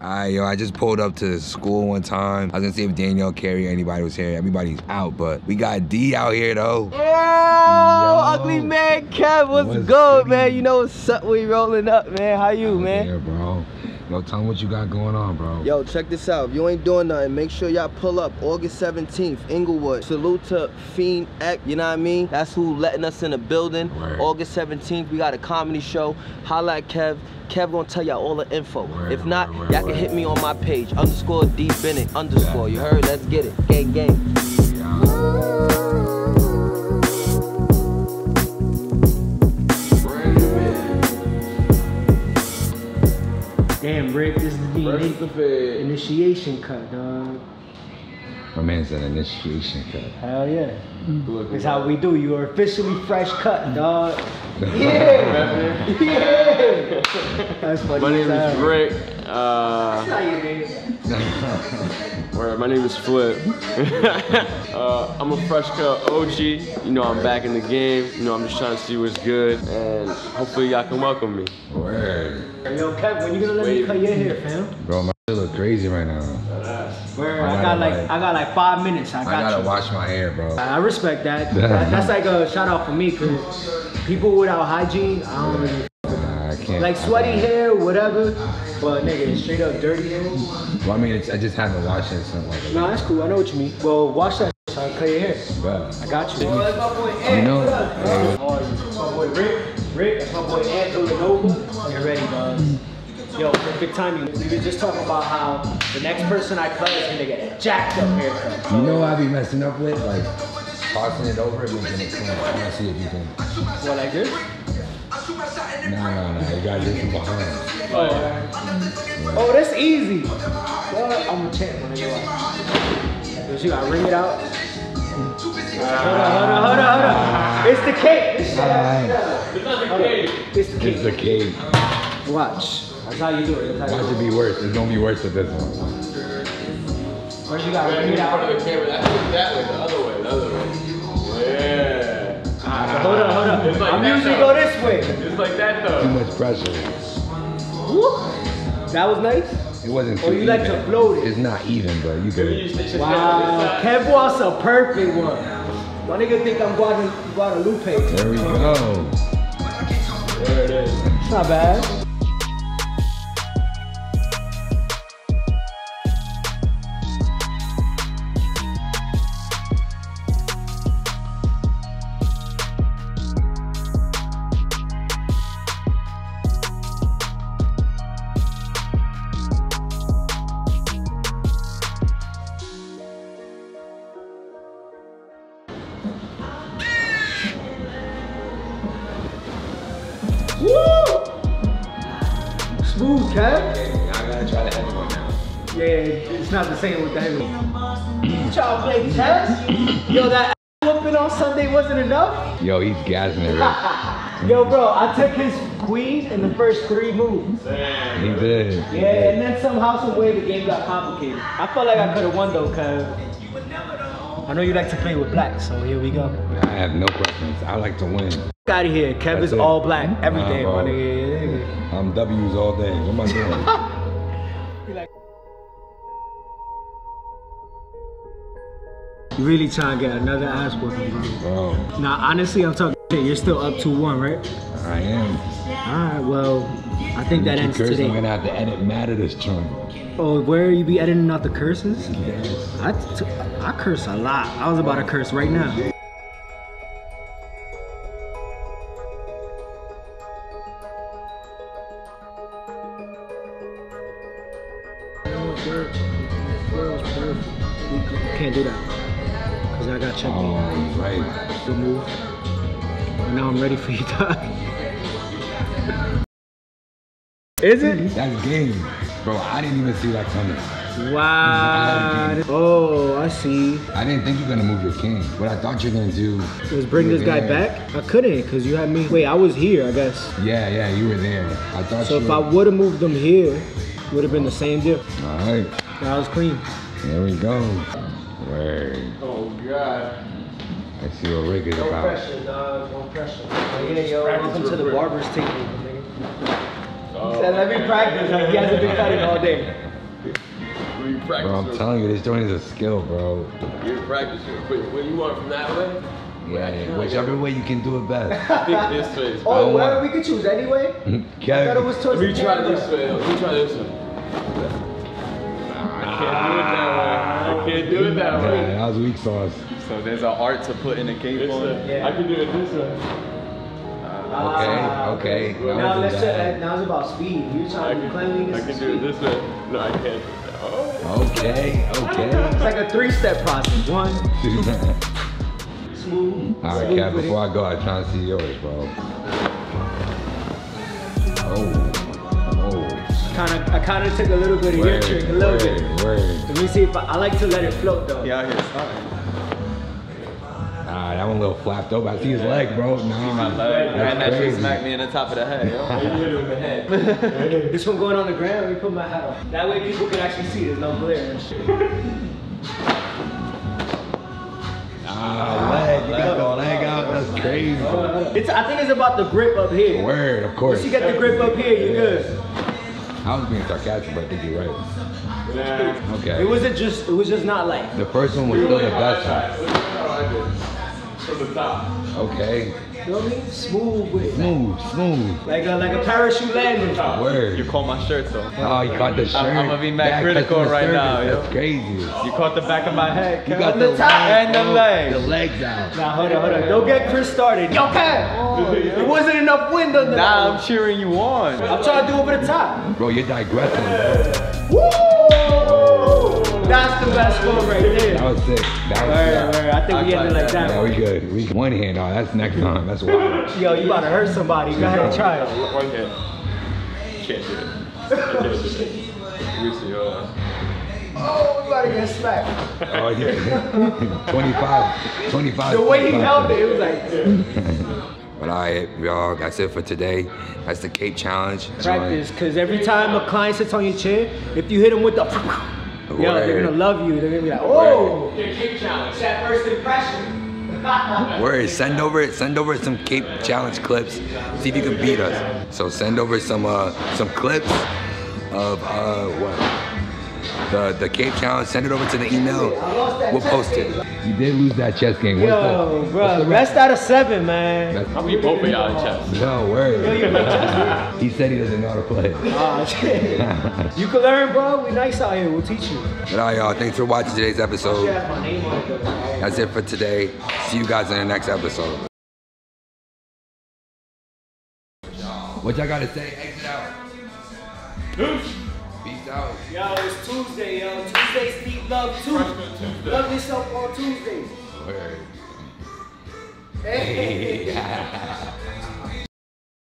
Alright, yo, I just pulled up to school one time. I was gonna see if Danielle, Carrie, or anybody was here. Everybody's out, but we got D out here though. Yo, ugly man, Kev, what's good, man? You know what's up? We rolling up, man. How you, man? Yeah, bro. Yo, tell me what you got going on, bro. Yo, check this out. If you ain't doing nothing, make sure y'all pull up August 17th, Inglewood. Salute to Fiend X, you know what I mean? That's who letting us in the building. Word. August 17th, we got a comedy show. Holla at Kev. Kev gonna tell y'all all the info. If not, y'all can hit me on my page, _ D Bennett _. You heard? Let's get it. Gang, gang. Damn, Rick, this is the initiation cut, dog. My man said initiation cut. Hell yeah. That's how we do. You are officially fresh cut, dog. Yeah. Yeah. That's funny. My name is Rick. That's not your name. My name is Flip. I'm a fresh cut OG. You know, I'm back in the game. You know, I'm just trying to see what's good, and hopefully y'all can welcome me. Word. Yo, Kev, when you gonna let me cut your hair, fam? Bro, my shit look crazy right now. Word, I got like 5 minutes. I gotta you. wash my hair, bro. I respect that. That's like a shout out for me, cause people without hygiene, I don't really. I can't. Like sweaty hair, whatever, but nigga, straight up dirty hair. Well, I mean, I just haven't washed it since like. No, that's cool. I know what you mean. Well, wash that so I can cut your hair. But I got you. Oh, that's my boy Ant. You know, Oh, that's my boy Rick. That's my boy Ant Villanova. You're ready, dog. Yo, perfect timing. We were just talking about how the next person I cut is gonna get a jacked up haircut. you know what I be messing up with? Like, tossing it over and making it clean. I wanna see if you can. What, like this? No. You gotta do it from behind. Oh, that's easy. Well, I'm a champ when I go out. So you gotta ring it out. Hold on. It's the cake. It's not the cake. It's the cake. It's the cake. Watch. That's how you do it. Watch it be worse. It's gonna be worse with this one. First you gotta ring it out. The camera. That way, the other way. Yeah. Hold on. It's like I'm that, usually though. go this way. It's like that though. Too much pressure. Woo. That was nice. It wasn't too Or you even. like to float it. It's not even, but you could. Wow. Kev wants a perfect one. My nigga think I'm Guadalupe. There we go. There it is. It's not bad. Woo! Smooth, Kev. I gotta try the heavy one now. Yeah, it's not the same with the heavy one. Y'all play chess? Yo, that whooping on Sunday wasn't enough? Yo, he's gassing it, right? Yo, bro, I took his queen in the first 3 moves. He did. Yeah, and then somehow, some way, the game got complicated. I felt like I could have won though, cause I know you like to play with black, so here we go. I have no preference. I like to win. Get out of here. Kev is all black every day, my nigga. I'm W's all day. What am I doing? You really trying to get another ass whooping, Bro, Nah, honestly, I'm talking shit. You're still up 2-1, right? I am. Alright, well, I think that ends today. I'm gonna have to edit mad of this joint. Oh, where you be editing out the curses? Yes. I curse a lot. I was about to curse right now. Can't do that. Because I got checked. Oh, right. Good move. And now I'm ready for you, dog. Is it? That's game. Bro, I didn't even see that coming. Wow. Oh, I see. I didn't think you were gonna move your king. What I thought you were gonna do Was bring this guy back? I couldn't, because you had me. Wait, I was here, I guess. Yeah, you were there. I thought So if I would have moved them here, it would have been the same deal. All right. That was clean. There we go. Word. Oh God. I see what Rick is No about. pressure, dog. No pressure. Yeah, yo, welcome to the barber's table. He said, let me practice. Like, he hasn't been cutting all day. You practice. Bro, I'm telling you, this joint is a skill, bro. You practice. Wait, what you want from that way? Yeah, whichever way you can do it best. I think this way is better. Oh, well, we could choose anyway. I thought it was towards Let me the try camera. this way. Let me try this one. I can't do it that way. Yeah, that was weak sauce. So there's an art to putting a cape on. Yeah. I can do it this way. Okay. Now let's say now it's about speed. You're trying to do cleanliness. I can do it this way. No, I can't. Oh. Okay. It's like a 3-step process. 1, 2, smooth. All right, Kev, before I go, I'm trying to see yours, bro. I kind of took a little bit of your trick, a little bit. Word. Let me see if I like to let it float though. Yeah, here. Ah, that one a little flapped over. I see his leg, bro. Nah, My leg. And that shit smacked me in the top of the head, yo. This one going on the ground, we put my hat on. That way people can actually see, there's no glare and shit. leg. You got the leg out. That's crazy. I think it's about the grip up here. Word, of course. Once you get the grip up here, you're good. I was being sarcastic, but I think you're right. Okay. It was just not like. The first one was still the best one. From the top. Okay. You know what I mean? Smooth with it. Smooth. Like a parachute landing. Word. You caught my shirt though. Oh, you caught the shirt. I'm gonna be mad Back critical touching the right now, surface. yo. That's crazy. You caught the back of my head. You got the the top legs, and the bro. legs. The legs out. Nah, hold on. Don't get Chris started. Yo, Cat! There wasn't enough wind under Nah, I'm that. cheering you on. I'm trying to do over the top. Bro, you're digressing, bro. Woo! That's the best one right there. That was sick. That was sick. I think we ended like that. Yeah, we good. We one hand. Oh, that's next time. That's wild. Yo, you about to hurt somebody. Go ahead and try it. One hand. Can't do it. I can't do it. Let me see. Oh, we about to get smacked. Oh yeah. 25. The way he held it, it was like. But alright, y'all, that's it for today. That's the Cape Challenge. Practice, because every time a client sits on your chair, if you hit them with the yo, they're gonna love you. They're gonna be like, oh, Cape Challenge. That first impression. Word, send over some Cape Challenge clips. See if you can beat us. So send over some clips of what? The Cape Challenge. Send it over to the email. We'll post it. You did lose that chess game. Yo, bro, best out of 7, man. I'll beat both of y'all in chess. No word. He said he doesn't know how to play. Oh, shit. You can learn, bro. We nice out here. We'll teach you. But all right, y'all, thanks for watching today's episode. That's my name on it, though. That's it for today. See you guys in the next episode. What y'all gotta say? Exit out. Peace out. Yo, it's Tuesday, yo. Tuesdays need love too. Love yourself on Tuesdays. Word. Hey. Hey.